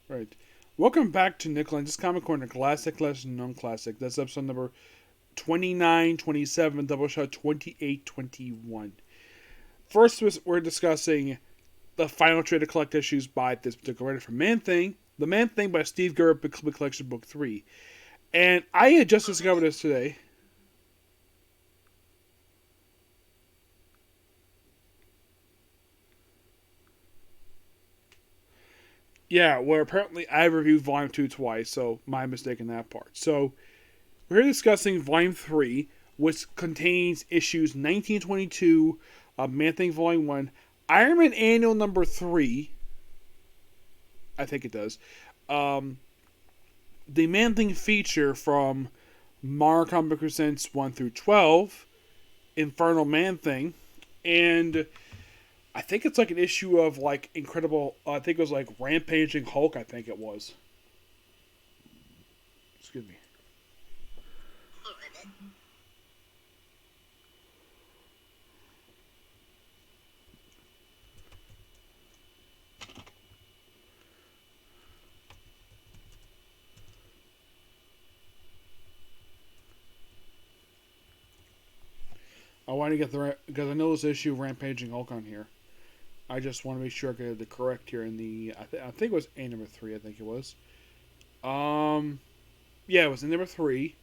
Right. Welcome back to Nick Lenz's Comic Corner, Classic Lesson Non-Classic. That's episode number 29, 27, Doubleshot 28, 21. First, we're discussing the final trade to collect issues by this particular writer from Man-Thing. The Man-Thing by Steve Gerber, Big Collection Book 3. And I had just discovered this today. Yeah, where apparently I reviewed Volume 2 twice, so my mistake in that part. So, we're discussing Volume 3, which contains issues 1922 of Man-Thing Volume 1, Iron Man Annual number 3, I think it does, the Man-Thing feature from Marvel Comic Presents 1 through 12, Infernal Man-Thing, and I think it's like an issue of like Incredible, I think it was like Rampaging Hulk, I think it was. Excuse me. I want to get the, because I know this issue of Rampaging Hulk on here. I just want to make sure I get the correct here in the, I think it was A number 3, I think it was. Yeah, it was in number 3,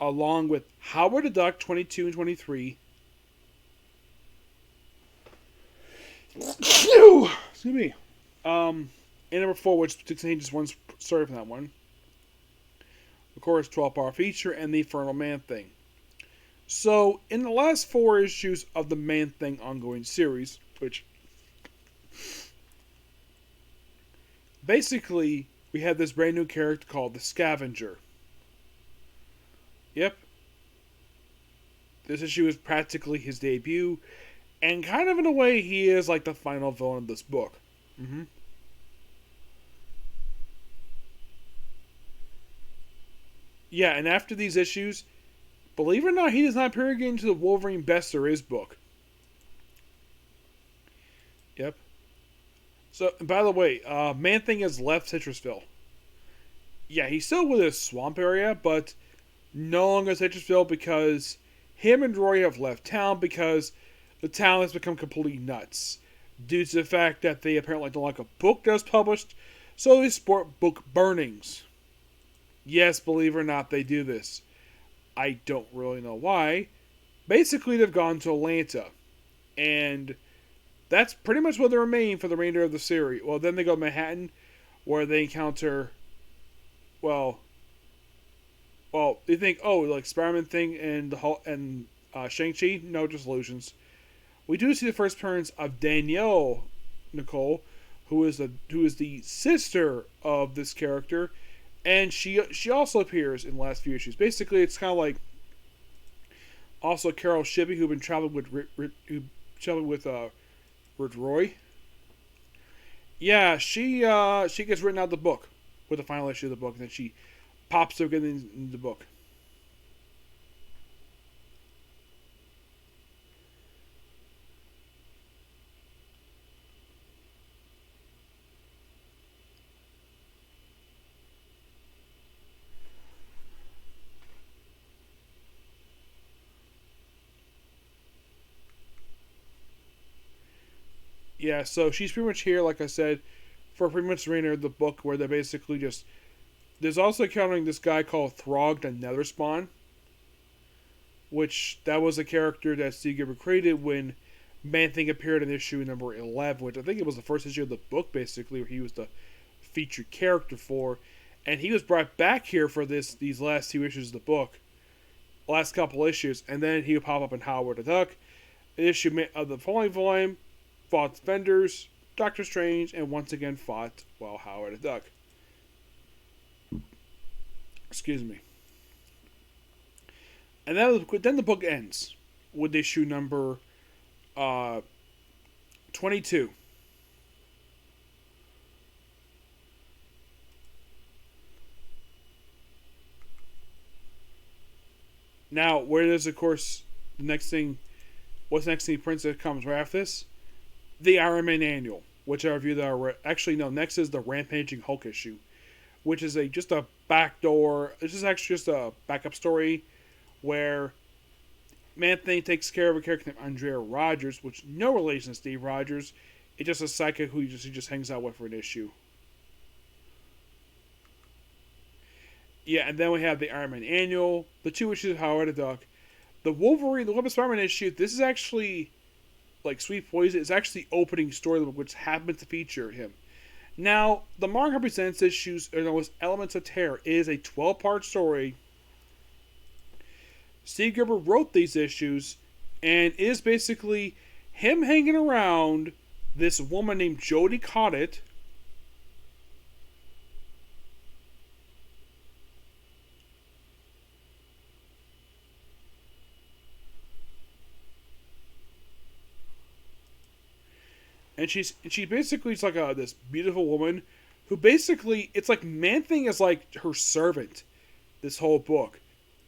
along with Howard the Duck 22 and 23. Excuse me. And number 4, which contains one story from that one. Of course, 12-hour feature and the Infernal Man-Thing. So, in the last 4 issues of the Man-Thing ongoing series, which basically we have this brand new character called the Scavenger. Yep. This issue is practically his debut, and kind of in a way, he is like the final villain of this book. Mm-hmm. Yeah, and after these issues, believe it or not, he does not appear again into the Wolverine Best There Is book. Yep. So, by the way, Man-Thing has left Citrusville. Yeah, he's still with his swamp area, but no longer Citrusville because him and Roy have left town because the town has become completely nuts due to the fact that they apparently don't like a book that was published, so they support book burnings. Yes, believe it or not, they do this. I don't really know why. Basically, they've gone to Atlanta, and that's pretty much what they remain for the remainder of the series. Well, then they go to Manhattan, where they encounter, well, they think, oh, like Spider-Man thing and Shang-Chi. No, just illusions. We do see the first appearance of Danielle Nicole, who is the sister of this character, and she also appears in the last few issues. Basically, it's kind of like also Carol Shibby, who've been traveling with Roy. Yeah, she gets written out of the book with the final issue of the book, and then she pops up again in the book. Yeah, so she's pretty much here, like I said, for pretty much the remainder of the book, where they're basically just. There's also encountering this guy called Throg the Netherspawn, which that was a character that Steve Gerber created when Man-Thing appeared in issue number 11, which I think it was the first issue of the book, basically, where he was the featured character for, and he was brought back here for these last 2 issues of the book, last couple issues, and then he would pop up in Howard the Duck. An issue of the following volume fought Defenders, Doctor Strange, and once again fought, well, Howard the Duck. Excuse me. And then the book ends with issue number 22. Now, where does, of course, what's the next thing Prince that comes right after this? The Iron Man Annual, which I reviewed. Actually, no. Next is the Rampaging Hulk issue, which is just a backdoor. This is actually just a backup story where Man Thing takes care of a character named Andrea Rogers, which no relation to Steve Rogers. It's just a psychic who he just hangs out with for an issue. Yeah, and then we have the Iron Man Annual, the 2 issues of Howard the Duck, the Wolverine, the Web of Spider-Man issue. This is actually like Sweet Poison. It's actually the opening story which happens to feature him. Now, the manga presents issues, or no, Elements of Terror is a 12-part story. Steve Gerber wrote these issues, and it is basically him hanging around this woman named Jodie Coddett. And she basically is like this beautiful woman who basically, it's like Man Thing is like her servant this whole book.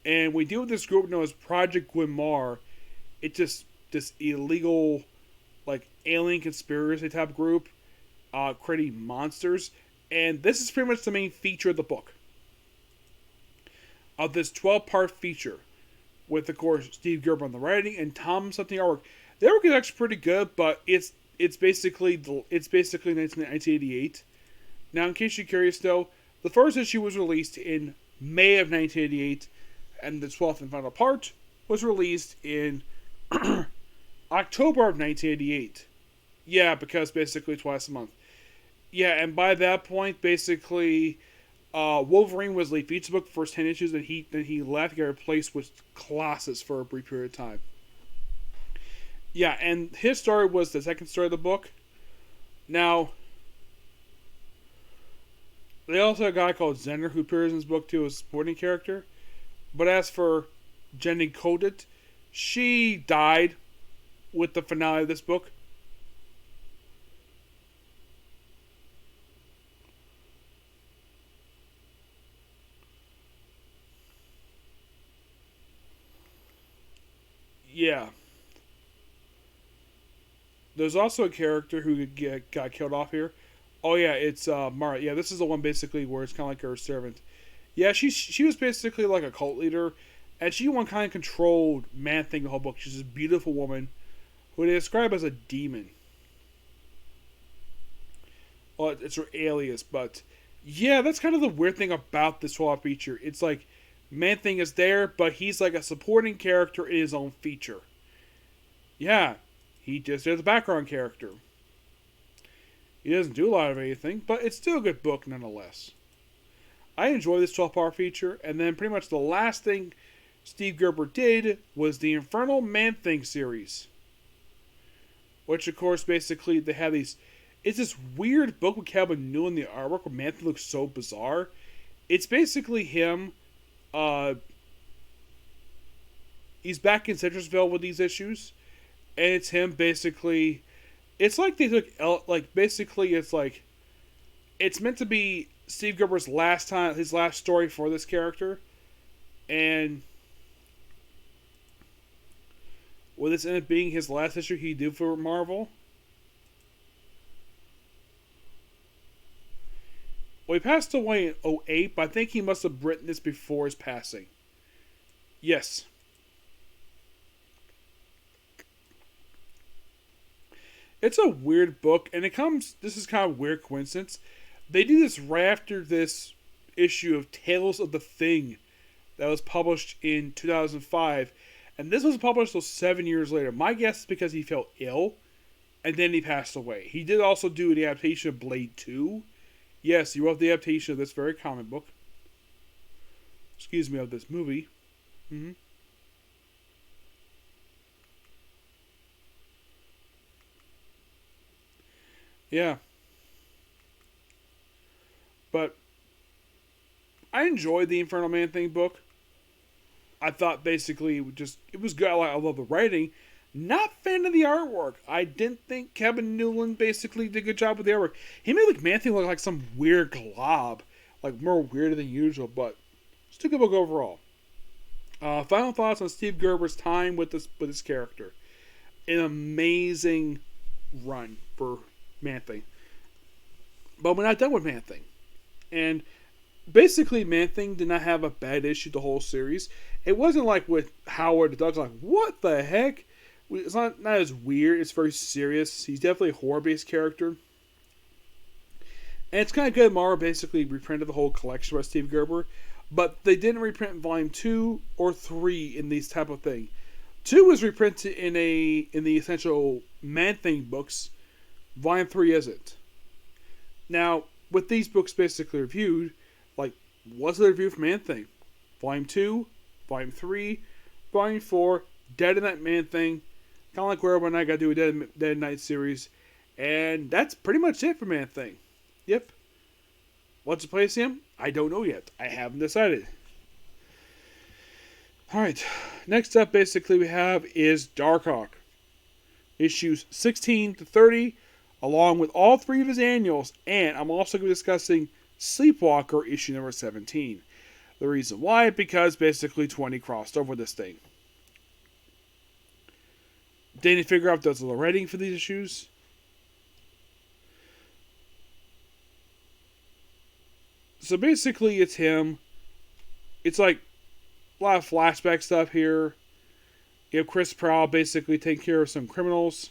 And we deal with this group known as Project Guimar. It's just this illegal, like, alien conspiracy type group creating monsters. And this is pretty much the main feature of the book. Of this 12-part feature. With, of course, Steve Gerber on the writing and Tom something artwork. The artwork is actually pretty good, but it's basically 1988. Now, in case you're curious, though, the first issue was released in May of 1988, and the 12th and final part was released in October of 1988. Yeah, because basically twice a month. Yeah, and by that point, basically, Wolverine was lead feature book for first 10 issues, and he left, got replaced with Colossus for a brief period of time. Yeah, and his story was the second story of the book. Now, they also have a guy called Zender who appears in this book too as a supporting character. But as for Jenny Codet, she died with the finale of this book. Yeah. There's also a character who got killed off here. Oh yeah, it's Mara. Yeah, this is the one basically where it's kind of like her servant. Yeah, she was basically like a cult leader, and she one kind of controlled Man Thing the whole book. She's this beautiful woman who they describe as a demon. Well, it's her alias, but yeah, that's kind of the weird thing about this whole feature. It's like Man Thing is there, but he's like a supporting character in his own feature. Yeah, he just is a background character. He doesn't do a lot of anything, but it's still a good book nonetheless. I enjoy this 12-part feature, and then pretty much the last thing Steve Gerber did was the Infernal Man-Thing series. Which, of course, basically, they have these... It's this weird book with Kevin New in the artwork where Man-Thing looks so bizarre. It's basically him... he's back in Citrusville with these issues, and it's him basically... It's like they took... basically, it's like... It's meant to be Steve Gerber's his last story for this character. And will this end up being his last issue he did for Marvel? Well, he passed away in 2008, but I think he must have written this before his passing. Yes. It's a weird book, and this is kind of a weird coincidence. They did this right after this issue of Tales of the Thing that was published in 2005, and this was published 7 years later. My guess is because he felt ill, and then he passed away. He did also do the adaptation of Blade 2. Yes, he wrote the adaptation of this very comic book. Excuse me, of this movie. Mm-hmm. Yeah. But I enjoyed the Infernal Man-Thing book. I thought basically it was good. I love the writing. Not fan of the artwork. I didn't think Kevin Newland basically did a good job with the artwork. He made like Man-Thing look like some weird glob. Like more weirder than usual, but it's a good book overall. Final thoughts on Steve Gerber's time with this character. An amazing run for Man-Thing. But we're not done with Man Thing. And basically, Man Thing did not have a bad issue the whole series. It wasn't like with Howard the Duck's like, what the heck? It's not as weird. It's very serious. He's definitely a horror-based character. And it's kind of good. Marvel basically reprinted the whole collection by Steve Gerber. But they didn't reprint Volume 2 or 3 in these type of thing. 2 was reprinted in the essential Man Thing books. Volume 3 isn't. Now, with these books basically reviewed, like, what's the review for Man Thing? Volume 2, Volume 3, Volume 4, Dead in that Man Thing. Kind of like where when I got to do a Dead Night series. And that's pretty much it for Man Thing. Yep. What's to place him? I don't know yet. I haven't decided. Alright. Next up, basically, we have is Darkhawk. Issues 16 to 30, along with all 3 of his annuals. And I'm also going to be discussing Sleepwalker, issue number 17. The reason why, because basically 20 crossed over this thing. Danny Figueroa does the writing for these issues. So basically, it's him. It's like a lot of flashback stuff here. You have Chris Prowl basically taking care of some criminals.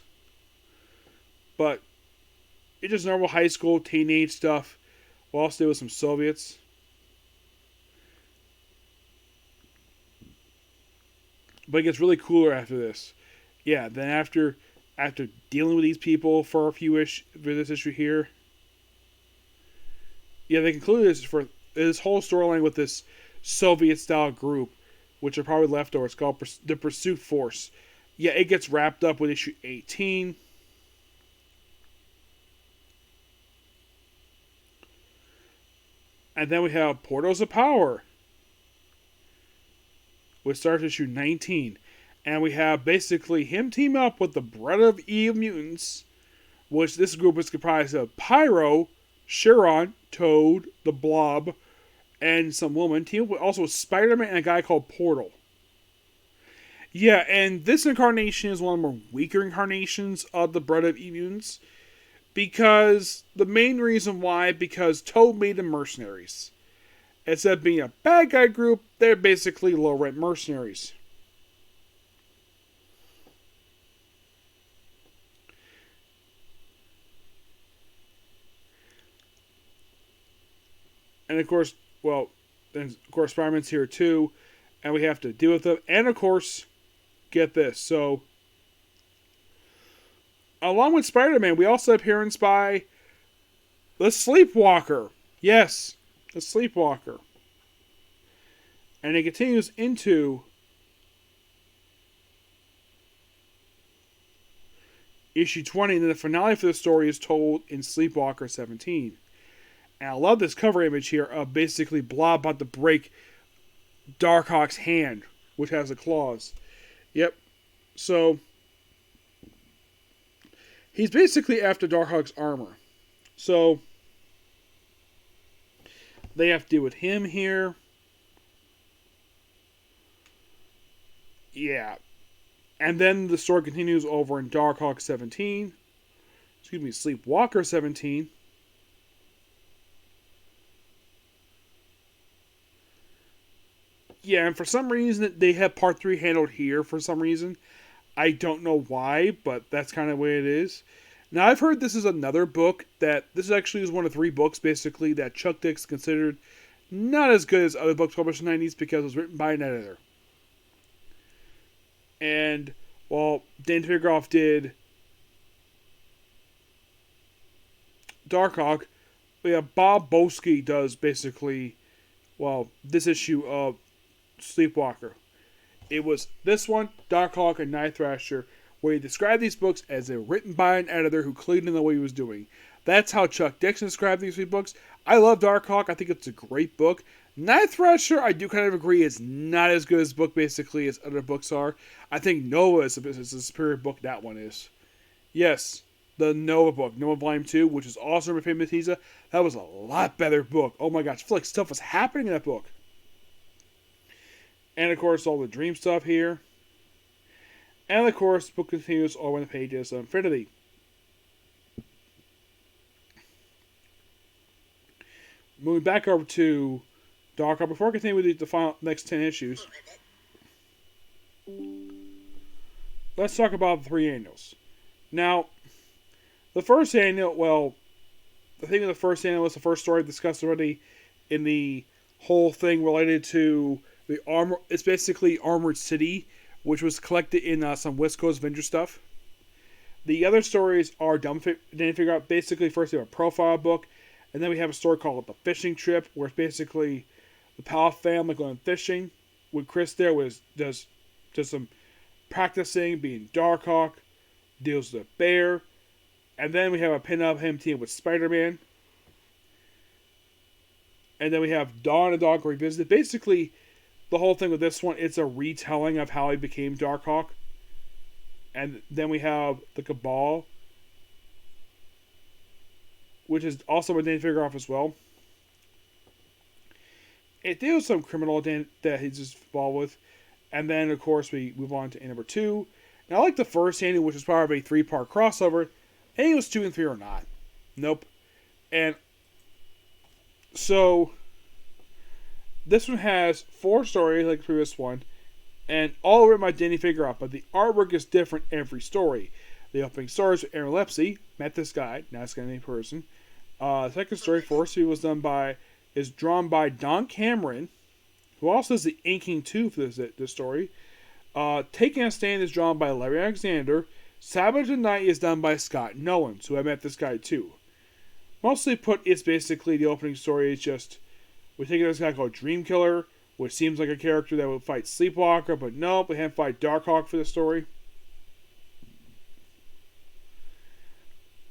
But it's just normal high school, teenage stuff. We'll also deal with some Soviets. But it gets really cooler after this. Yeah, then after dealing with these people for a few for this issue here. Yeah, they concluded this whole storyline with this Soviet-style group, which are probably leftovers, called the Pursuit Force. Yeah, it gets wrapped up with issue 18. And then we have Portals of Power, which starts issue 19. And we have basically him team up with the Bread of Eve mutants, which this group is comprised of Pyro, Chiron, Toad, the Blob, and some woman. Team up with also Spider-Man and a guy called Portal. Yeah, and this incarnation is one of the more weaker incarnations of the Bread of Eve mutants. Because the main reason why, because Toad made them mercenaries. Instead of being a bad guy group, they're basically low-rent mercenaries. And of course, Spider-Man's here too, and we have to deal with them. And of course, get this. So, along with Spider-Man, we also have appearance by the Sleepwalker. Yes, the Sleepwalker. And it continues into issue 20, and then the finale for the story is told in Sleepwalker 17. And I love this cover image here of basically Blob about to break Darkhawk's hand, which has the claws. Yep. So, he's basically after Darkhawk's armor. So, they have to deal with him here. Yeah. And then the story continues over in Darkhawk 17. Excuse me, Sleepwalker 17. Yeah, and for some reason, they have part 3 handled here for some reason. I don't know why, but that's kind of the way it is. Now, I've heard this is another book this actually is one of 3 books, basically, that Chuck Dix considered not as good as other books published in the 90s because it was written by an editor. And, well, Dan Figueroa did Darkhawk. Yeah, Bob Bosky does basically, this issue of Sleepwalker. It was this one, Darkhawk, and Night Thrasher, where he described these books as they're written by an editor who clearly didn't know what he was doing. That's how Chuck Dixon described these 3 books. I love Darkhawk. I think it's a great book. Night Thrasher, I do kind of agree, is not as good as book basically as other books are. I think Nova is a superior book that one is. Yes, the Nova book, Nova Volume 2, which is also my favorite Matisa. That was a lot better book. Oh my gosh, I feel like stuff was happening in that book. And of course, all the dream stuff here. And of course, the book continues over the pages of Infinity. moving back over to Darkhawk, before I continue with the final next 10 issues, let's talk about the 3 annuals. Now, the first annual, well, the thing with the first annual was the first story discussed already in the whole thing related to the armor. It's basically Armored City, which was collected in some West Coast Avenger stuff. The other stories are didn't figure out. Basically, first we have a profile book, and then we have a story called The Fishing Trip, where it's basically the Powell family going fishing. With Chris there does some practicing, being Darkhawk, deals with a bear, and then we have a pin of him teaming with Spider-Man. And then we have Dawn and Dog Revisited. Basically, the whole thing with this one, it's a retelling of how he became Darkhawk. And then we have the Cabal, which is also what Danny Figueroff as well. It deals with some criminal that he's just involved with. And then, of course, we move on to number 2. Now, I like the first annual, which is part of a 3-part crossover. Annuals 2 and 3 are not. Nope. And so, this one has 4 stories like the previous one, and all written by Danny Figueroff, but the artwork is different every story. The opening story is with Aaron Lepsey, met this guy, now it's going to be a person. The second story, Force was drawn by Don Cameron, who also does the inking too for this story. Taking a Stand is drawn by Larry Alexander. Savage and Night is done by Scott Nolans, who I met this guy too. Mostly put, it's basically the opening story is just, we're taking this guy called Dream Killer, which seems like a character that would fight Sleepwalker, but nope, we have to fight Darkhawk for the story.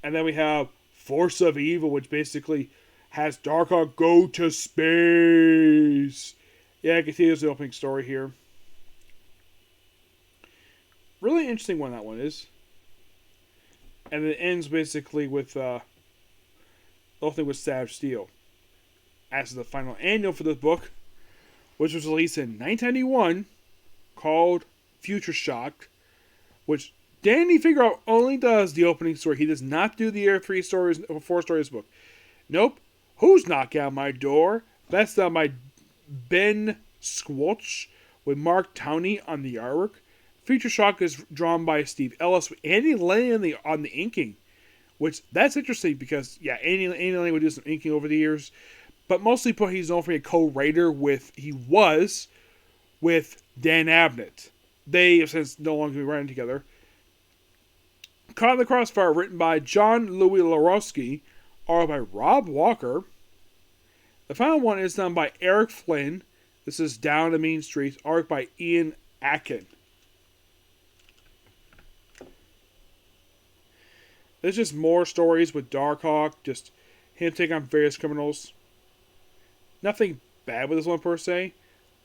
And then we have Force of Evil, which basically has Darkhawk go to space. Yeah, it continues the opening story here. Really interesting one that one is. And it ends basically with the whole thing with Savage Steel. As the final annual for this book, which was released in 1991, called Future Shock, which Danny Figueroa only does the opening story. He does not do the other 3 stories or 4 stories book. Nope. Who's knocking on my door? That's done by Ben Squelch with Mark Towney on the artwork. Future Shock is drawn by Steve Ellis with Andy Lane on the inking, which that's interesting because Andy Lane would do some inking over the years, but mostly he's known for a co-writer with Dan Abnett. They have since no longer been writing together. Caught in the Crossfire, written by John Louis Larosky, art by Rob Walker. The final one is done by Eric Flynn. This is Down the Mean Streets, art by Ian Atkin. There's just more stories with Darkhawk, just him taking on various criminals. Nothing bad with this one per se,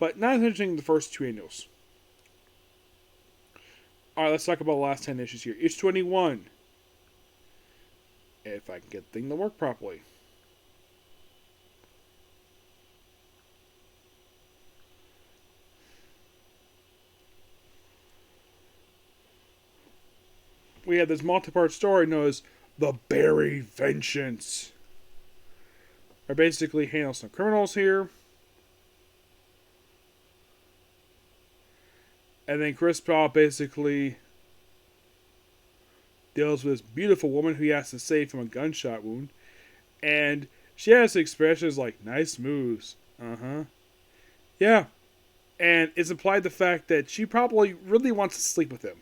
but not as interesting as the first 2 annuals. Alright, let's talk about the last 10 issues here. Issue 21. If I can get the thing to work properly. We have this multi-part story known as The Barry Vengeance. I basically handle some criminals here. And then Chris Powell basically deals with this beautiful woman who he has to save from a gunshot wound. And she has expressions like, nice moves. Uh-huh. Yeah. And it's implied the fact that she probably really wants to sleep with him.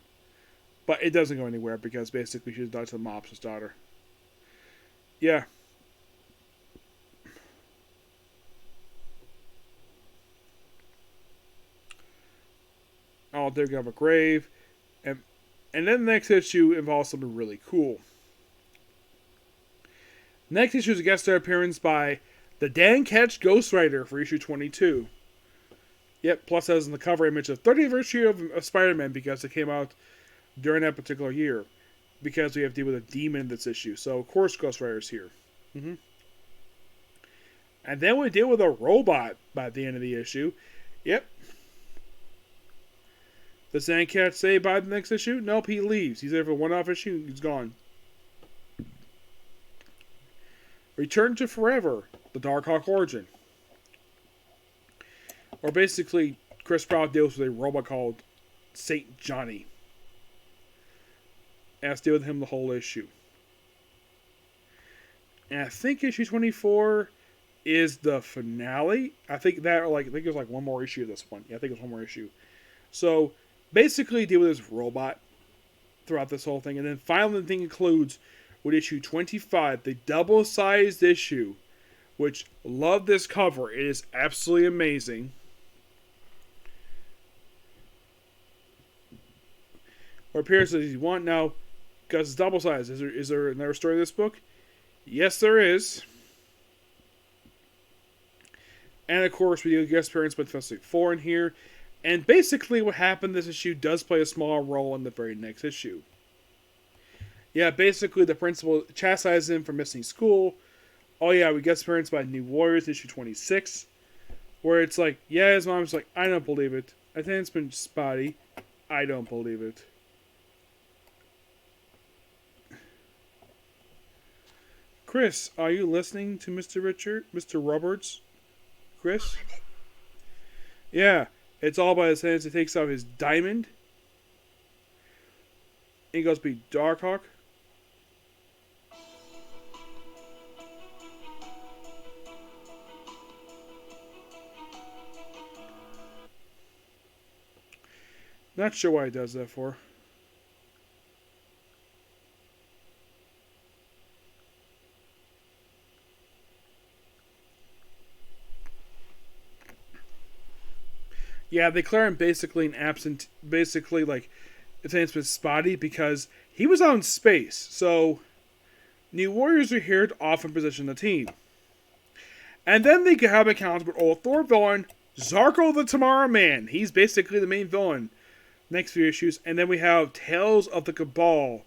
But it doesn't go anywhere because basically she's daughter to the mobster's daughter. Yeah. Oh, they're gonna have a grave. And then the next issue involves something really cool. Next issue is a guest star appearance by the Dan Ketch Ghostwriter for issue 22. Yep, plus has in the cover image of 30th anniversary of Spider-Man because it came out during that particular year. Because we have to deal with a demon in this issue. So, of course, Ghostwriter's here. Mm-hmm. And then we deal with a robot by the end of the issue. Yep. Does Dan Ketch say by the next issue? Nope, he leaves. He's there for a one-off issue, he's gone. Return to Forever, the Darkhawk origin. Or basically, Chris Pratt deals with a robot called Saint Johnny. And has to deal with him the whole issue. And I think issue 24 is the finale. I think there's like one more issue of this one. Yeah, I think there's one more issue. So basically deal with this robot throughout this whole thing. And then finally the thing concludes with issue 25, the double-sized issue, which love this cover. It is absolutely amazing. Or appears as you want now, because it's double-sized. Is there another story in this book? Yes, there is. And of course, we do guest appearance by Fantastic Four in here. And basically what happened this issue does play a small role in the very next issue. Yeah, basically the principal chastises him for missing school. Oh yeah, we guest appearance by New Warriors, issue 26. Where it's like, yeah, his mom's like, I don't believe it. I think it's been spotty. I don't believe it. Chris, are you listening to Mr. Roberts? Chris? Yeah, it's all by his hands. He takes out his diamond. He goes to be Darkhawk. Not sure why he does that for. Yeah, they declare him basically an absent, basically like, it's been spotty because he was out in space. So, New Warriors are here to often position the team. And then they have accounts with old Thor villain, Zarko the Tomorrow Man. He's basically the main villain. Next few issues. And then we have Tales of the Cabal,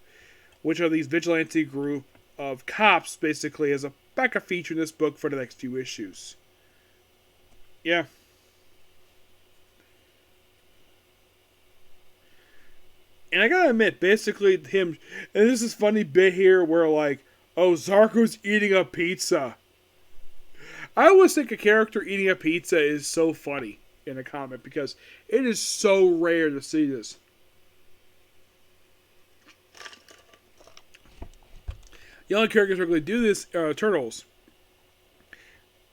which are these vigilante group of cops, basically, as a backup feature in this book for the next few issues. Yeah. And I gotta admit, basically him, and this is a funny bit here where like, oh, Zarko's eating a pizza. I always think a character eating a pizza is so funny in a comic because it is so rare to see this. The only characters who really do this are Turtles.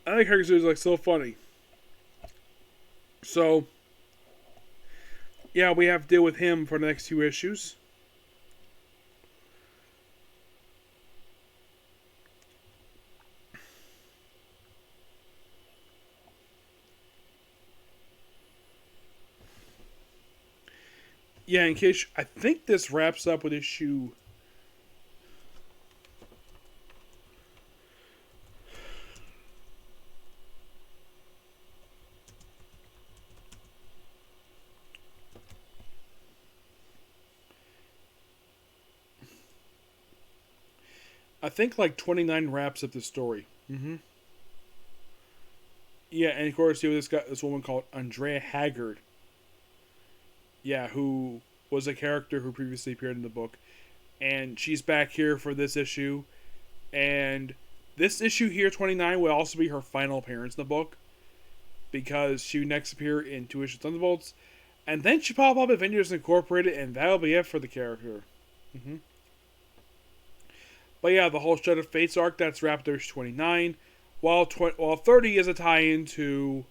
Other characters is like so funny. So, yeah, we have to deal with him for the next two issues. Yeah, in case, I think this wraps up with issue... I think like 29 wraps up the story. Mm-hmm. Yeah, and of course, this woman called Andrea Haggard. Yeah, who was a character who previously appeared in the book. And she's back here for this issue. And this issue here, 29, will also be her final appearance in the book. Because she would next appear in 2 issues of Thunderbolts. And then she pop up at Avengers Incorporated, and that'll be it for the character. Mm-hmm. But yeah, the whole Shred of Fates arc, that's wrapped at issue 29. While 30 is a tie-in to,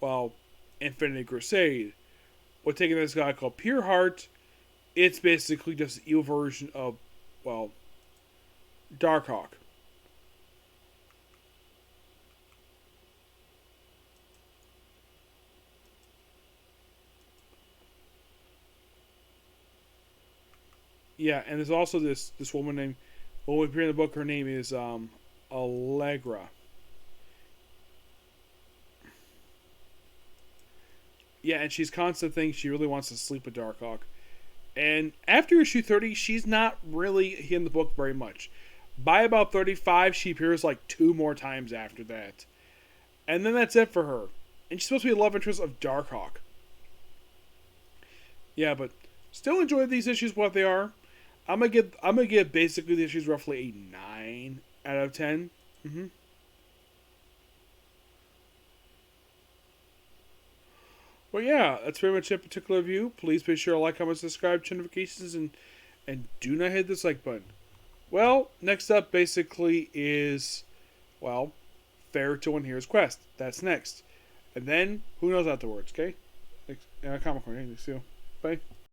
well, Infinity Crusade. We're taking this guy called Pure Heart. It's basically just an evil version of, well, Darkhawk. Yeah, and there's also this woman named, well, we appear in the book, her name is Allegra. Yeah, and she's constantly thinking she really wants to sleep with Darkhawk. And after issue 30, she's not really in the book very much. By about 35, she appears like 2 more times after that. And then that's it for her. And she's supposed to be a love interest of Darkhawk. Yeah, but still enjoy these issues what they are. I'm gonna give basically the issues roughly a 9 out of 10. Mm-hmm. Well, yeah, that's pretty much it. Particular view. Please be sure to like, comment, subscribe, turn notifications, and do not hit the dislike button. Well, next up basically is, well, Fair to Win Hero's Quest. That's next. And then, who knows afterwards, okay? Comic Con, see you. Bye.